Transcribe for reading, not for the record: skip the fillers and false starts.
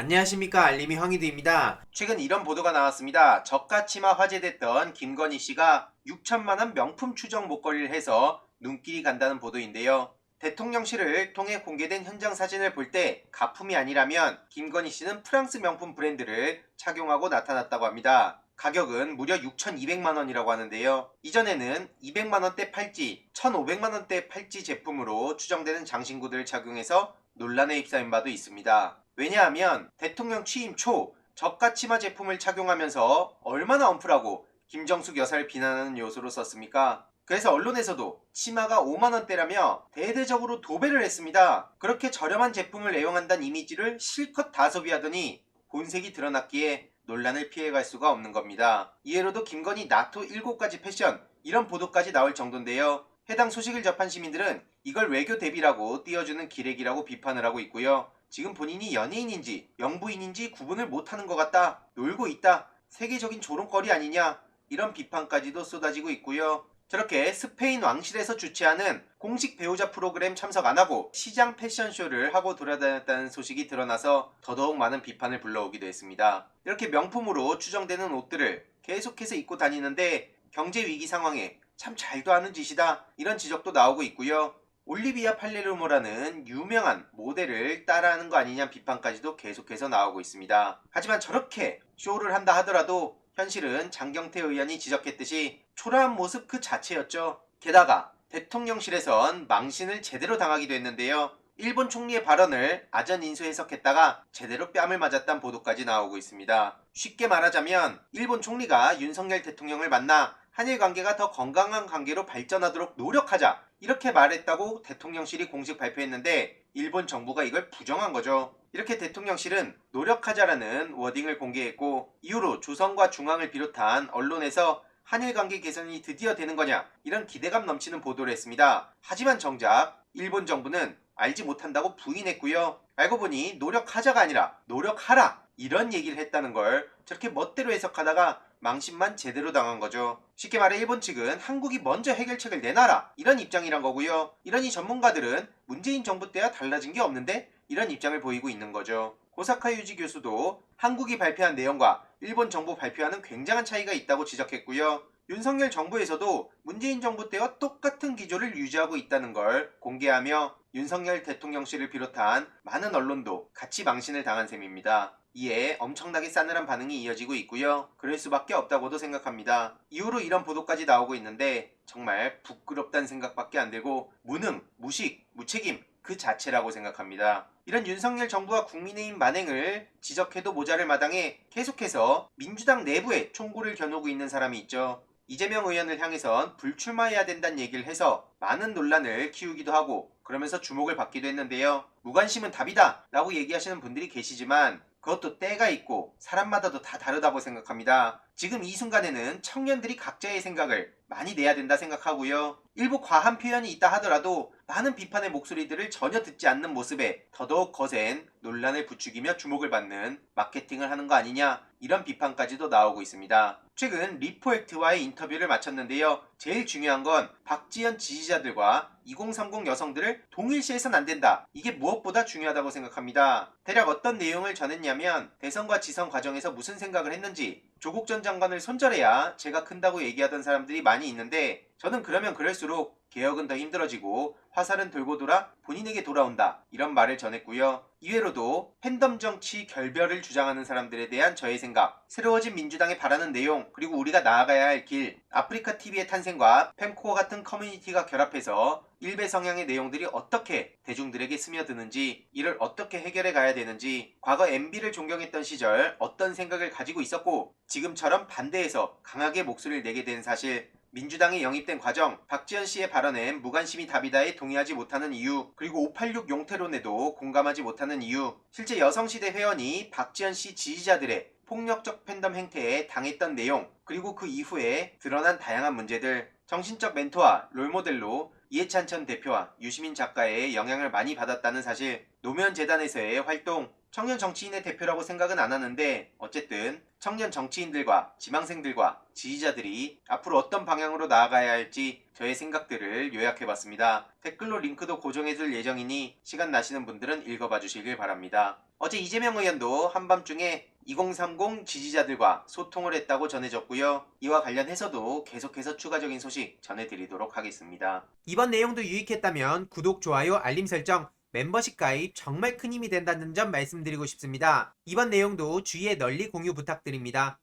안녕하십니까, 알림이 황희두입니다. 최근 이런 보도가 나왔습니다. 저가 치마 화제됐던 김건희 씨가 6천만 원 명품 추정 목걸이를 해서 눈길이 간다는 보도인데요. 대통령실을 통해 공개된 현장 사진을 볼 때 가품이 아니라면 김건희 씨는 프랑스 명품 브랜드를 착용하고 나타났다고 합니다. 가격은 무려 6,200만 원이라고 하는데요. 이전에는 200만 원대 팔찌, 1,500만 원대 팔찌 제품으로 추정되는 장신구들을 착용해서 논란에 휩싸인 바도 있습니다. 왜냐하면 대통령 취임 초 저가 치마 제품을 착용하면서 얼마나 언플하고 김정숙 여사를 비난하는 요소로 썼습니까? 그래서 언론에서도 치마가 5만원대라며 대대적으로 도배를 했습니다. 그렇게 저렴한 제품을 애용한다는 이미지를 실컷 다 소비하더니 본색이 드러났기에 논란을 피해갈 수가 없는 겁니다. 이해로도 김건희 나토 7가지 패션 이런 보도까지 나올 정도인데요. 해당 소식을 접한 시민들은 이걸 외교 대비라고 띄워주는 기레기라고 비판을 하고 있고요. 지금 본인이 연예인인지 영부인인지 구분을 못하는 것 같다, 놀고 있다, 세계적인 조롱거리 아니냐, 이런 비판까지도 쏟아지고 있고요. 저렇게 스페인 왕실에서 주최하는 공식 배우자 프로그램 참석 안하고 시장 패션쇼를 하고 돌아다녔다는 소식이 드러나서 더더욱 많은 비판을 불러오기도 했습니다. 이렇게 명품으로 추정되는 옷들을 계속해서 입고 다니는데 경제 위기 상황에 참 잘도 하는 짓이다, 이런 지적도 나오고 있고요. 올리비아 팔레르모라는 유명한 모델을 따라하는 거 아니냐 비판까지도 계속해서 나오고 있습니다. 하지만 저렇게 쇼를 한다 하더라도 현실은 장경태 의원이 지적했듯이 초라한 모습 그 자체였죠. 게다가 대통령실에선 망신을 제대로 당하기도 했는데요. 일본 총리의 발언을 아전 인수 해석했다가 제대로 뺨을 맞았다는 보도까지 나오고 있습니다. 쉽게 말하자면 일본 총리가 윤석열 대통령을 만나 한일 관계가 더 건강한 관계로 발전하도록 노력하자, 이렇게 말했다고 대통령실이 공식 발표했는데 일본 정부가 이걸 부정한 거죠. 이렇게 대통령실은 노력하자라는 워딩을 공개했고 이후로 조선과 중앙을 비롯한 언론에서 한일 관계 개선이 드디어 되는 거냐, 이런 기대감 넘치는 보도를 했습니다. 하지만 정작 일본 정부는 알지 못한다고 부인했고요. 알고 보니 노력하자가 아니라 노력하라, 이런 얘기를 했다는 걸 저렇게 멋대로 해석하다가 망신만 제대로 당한 거죠. 쉽게 말해 일본 측은 한국이 먼저 해결책을 내놔라, 이런 입장이란 거고요. 이러니 전문가들은 문재인 정부 때와 달라진 게 없는데, 이런 입장을 보이고 있는 거죠. 고사카 유지 교수도 한국이 발표한 내용과 일본 정부 발표와는 굉장한 차이가 있다고 지적했고요. 윤석열 정부에서도 문재인 정부 때와 똑같은 기조를 유지하고 있다는 걸 공개하며 윤석열 대통령실을 비롯한 많은 언론도 같이 망신을 당한 셈입니다. 이에 엄청나게 싸늘한 반응이 이어지고 있고요. 그럴 수밖에 없다고도 생각합니다. 이후로 이런 보도까지 나오고 있는데 정말 부끄럽다는 생각밖에 안 들고 무능, 무식, 무책임 그 자체라고 생각합니다. 이런 윤석열 정부와 국민의힘 만행을 지적해도 모자랄 마당에 계속해서 민주당 내부에 총구를 겨누고 있는 사람이 있죠. 이재명 의원을 향해선 불출마해야 된다는 얘기를 해서 많은 논란을 키우기도 하고 그러면서 주목을 받기도 했는데요. 무관심은 답이다 라고 얘기하시는 분들이 계시지만 그것도 때가 있고 사람마다도 다 다르다고 생각합니다. 지금 이 순간에는 청년들이 각자의 생각을 많이 내야 된다 생각하고요. 일부 과한 표현이 있다 하더라도 많은 비판의 목소리들을 전혀 듣지 않는 모습에 더더욱 거센 논란을 부추기며 주목을 받는 마케팅을 하는 거 아니냐, 이런 비판까지도 나오고 있습니다. 최근 리포액트와의 인터뷰를 마쳤는데요. 제일 중요한 건 박지원 지지자들과 2030 여성들을 동일시해서는 안 된다, 이게 무엇보다 중요하다고 생각합니다. 대략 어떤 내용을 전했냐면 대선과 지선 과정에서 무슨 생각을 했는지, 조국 전 장관을 손절해야 제가 큰다고 얘기하던 사람들이 많이 있는데 저는 그러면 그럴수록 개혁은 더 힘들어지고 화살은 돌고 돌아 본인에게 돌아온다, 이런 말을 전했고요. 이외로도 팬덤 정치 결별을 주장하는 사람들에 대한 저의 생각, 새로워진 민주당에 바라는 내용, 그리고 우리가 나아가야 할 길, 아프리카 TV의 탄생과 펜코어 같은 커뮤니티가 결합해서 일베 성향의 내용들이 어떻게 대중들에게 스며드는지, 이를 어떻게 해결해 가야 되는지, 과거 MB를 존경했던 시절 어떤 생각을 가지고 있었고 지금처럼 반대해서 강하게 목소리를 내게 된 사실, 민주당에 영입된 과정, 박지원 씨의 발언엔 무관심이 답이다에 동의하지 못하는 이유, 그리고 586 용태론에도 공감하지 못하는 이유, 실제 여성시대 회원이 박지원 씨 지지자들의 폭력적 팬덤 행태에 당했던 내용, 그리고 그 이후에 드러난 다양한 문제들, 정신적 멘토와 롤모델로 이해찬 전 대표와 유시민 작가의 영향을 많이 받았다는 사실, 노무현재단에서의 활동, 청년 정치인의 대표라고 생각은 안 하는데 어쨌든 청년 정치인들과 지망생들과 지지자들이 앞으로 어떤 방향으로 나아가야 할지 저의 생각들을 요약해봤습니다. 댓글로 링크도 고정해둘 예정이니 시간 나시는 분들은 읽어봐 주시길 바랍니다. 어제 이재명 의원도 한밤중에 2030 지지자들과 소통을 했다고 전해졌고요. 이와 관련해서도 계속해서 추가적인 소식 전해드리도록 하겠습니다. 이번 내용도 유익했다면 구독, 좋아요, 알림 설정, 멤버십 가입 정말 큰 힘이 된다는 점 말씀드리고 싶습니다. 이번 내용도 주위에 널리 공유 부탁드립니다.